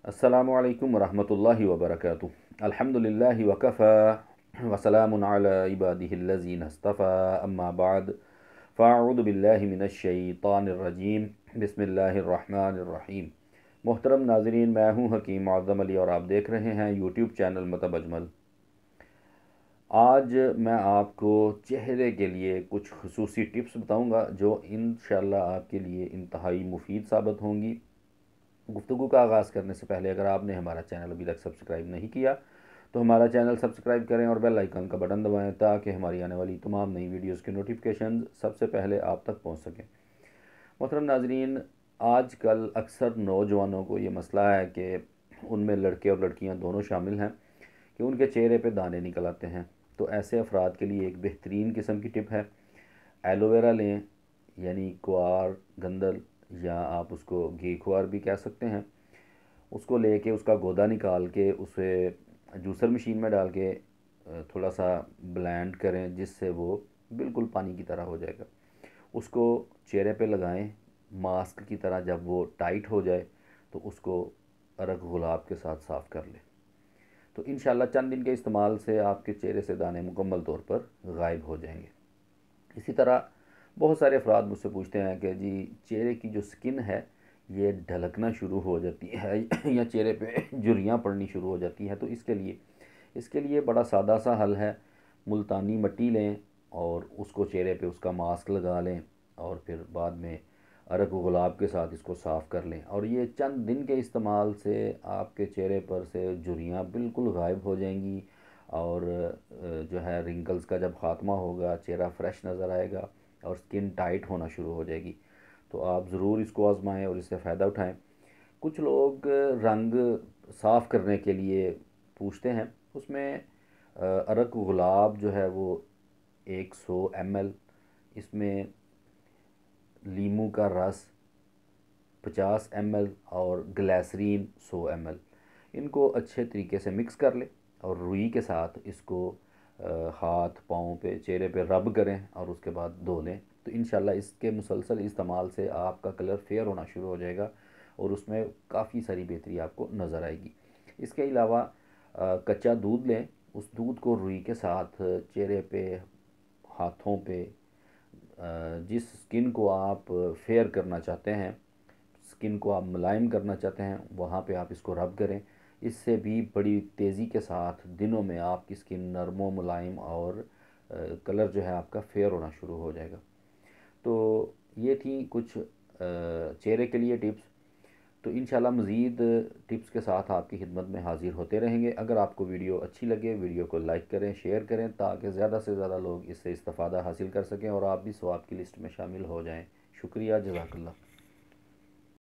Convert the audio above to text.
अस्सलामु अलैकुम वरहमतुल्लाहि वबरकातुहू। अल्हम्दुलिल्लाहि वकफ़ा वसलामुन अला इबादिहिल्लज़ीना इस्तफ़ा अम्मा बाद फ़अऊज़ु बिल्लाहि मिनश शैतानिर रजीम बिस्मिल्लाहिर रहमानिर रहीम। मोहतरम नाज़रीन, मैं हूँ हकीम आज़म अली और आप देख रहे हैं यूट्यूब चैनल मतब अजमल। आज मैं आपको चेहरे के लिए कुछ खुसूसी टिप्स बताऊँगा जो इंशाअल्लाह आपके लिए इंतहाई मुफीद साबित होंगी। गुफ्तगू का आगाज़ करने से पहले अगर आपने हमारा चैनल अभी तक सब्सक्राइब नहीं किया तो हमारा चैनल सब्सक्राइब करें और बेल आइकन का बटन दबाएं ताकि हमारी आने वाली तमाम नई वीडियोस के नोटिफिकेशन सबसे पहले आप तक पहुंच सकें। मोहतरम नाजरीन, आजकल अक्सर नौजवानों को ये मसला है कि उनमें लड़के और लड़कियां दोनों शामिल हैं कि उनके चेहरे पे दाने निकल आते हैं। तो ऐसे अफराद के लिए एक बेहतरीन किस्म की टिप है, एलोवेरा लें, यानी क्वार गंदल या आप उसको घी क्वार भी कह सकते हैं। उसको लेके उसका गोदा निकाल के उसे जूसर मशीन में डाल के थोड़ा सा ब्लेंड करें जिससे वो बिल्कुल पानी की तरह हो जाएगा। उसको चेहरे पे लगाएं मास्क की तरह। जब वो टाइट हो जाए तो उसको अरक गुलाब के साथ साफ़ कर लें। तो इंशाल्लाह चंद दिन के इस्तेमाल से आपके चेहरे से दाने मुकम्मल तौर पर गायब हो जाएंगे। इसी तरह बहुत सारे अफराद मुझसे पूछते हैं कि जी चेहरे की जो स्किन है ये ढलकना शुरू हो जाती है या चेहरे पे झुर्रियाँ पड़नी शुरू हो जाती हैं। तो इसके लिए बड़ा सादा सा हल है। मुल्तानी मिट्टी लें और उसको चेहरे पे उसका मास्क लगा लें और फिर बाद में अरक गुलाब के साथ इसको साफ़ कर लें और ये चंद दिन के इस्तेमाल से आपके चेहरे पर से झुर्रियाँ बिल्कुल गायब हो जाएंगी और जो है रिंकल्स का जब ख़ात्मा होगा चेहरा फ्रेश नज़र आएगा और स्किन टाइट होना शुरू हो जाएगी। तो आप ज़रूर इसको आज़माएं और इससे फ़ायदा उठाएं। कुछ लोग रंग साफ़ करने के लिए पूछते हैं, उसमें अरक गुलाब जो है वो 100 ml, इसमें लीमू का रस 50 ml और ग्लिसरीन 100 ml, इनको अच्छे तरीके से मिक्स कर लें और रुई के साथ इसको हाथ पाँव पे चेहरे पे रब करें और उसके बाद धो लें। तो इंशाल्लाह इसके मुसलसल इस्तेमाल से आपका कलर फेयर होना शुरू हो जाएगा और उसमें काफ़ी सारी बेहतरी आपको नज़र आएगी। इसके अलावा कच्चा दूध लें, उस दूध को रुई के साथ चेहरे पे, हाथों पे, जिस स्किन को आप फेयर करना चाहते हैं, स्किन को आप मुलायम करना चाहते हैं, वहाँ पे आप इसको रब करें। इससे भी बड़ी तेज़ी के साथ दिनों में आपकी स्किन नरम मुलायम और कलर जो है आपका फेयर होना शुरू हो जाएगा। तो ये थी कुछ चेहरे के लिए टिप्स। तो इंशाल्लाह मज़ीद टिप्स के साथ आपकी खिदमत में हाज़िर होते रहेंगे। अगर आपको वीडियो अच्छी लगे वीडियो को लाइक करें, शेयर करें ताकि ज़्यादा से ज़्यादा लोग इससे इस्तेफ़ादा हासिल कर सकें और आप भी सवाब की लिस्ट में शामिल हो जाएं। शुक्रिया, जज़ाकल्लाह।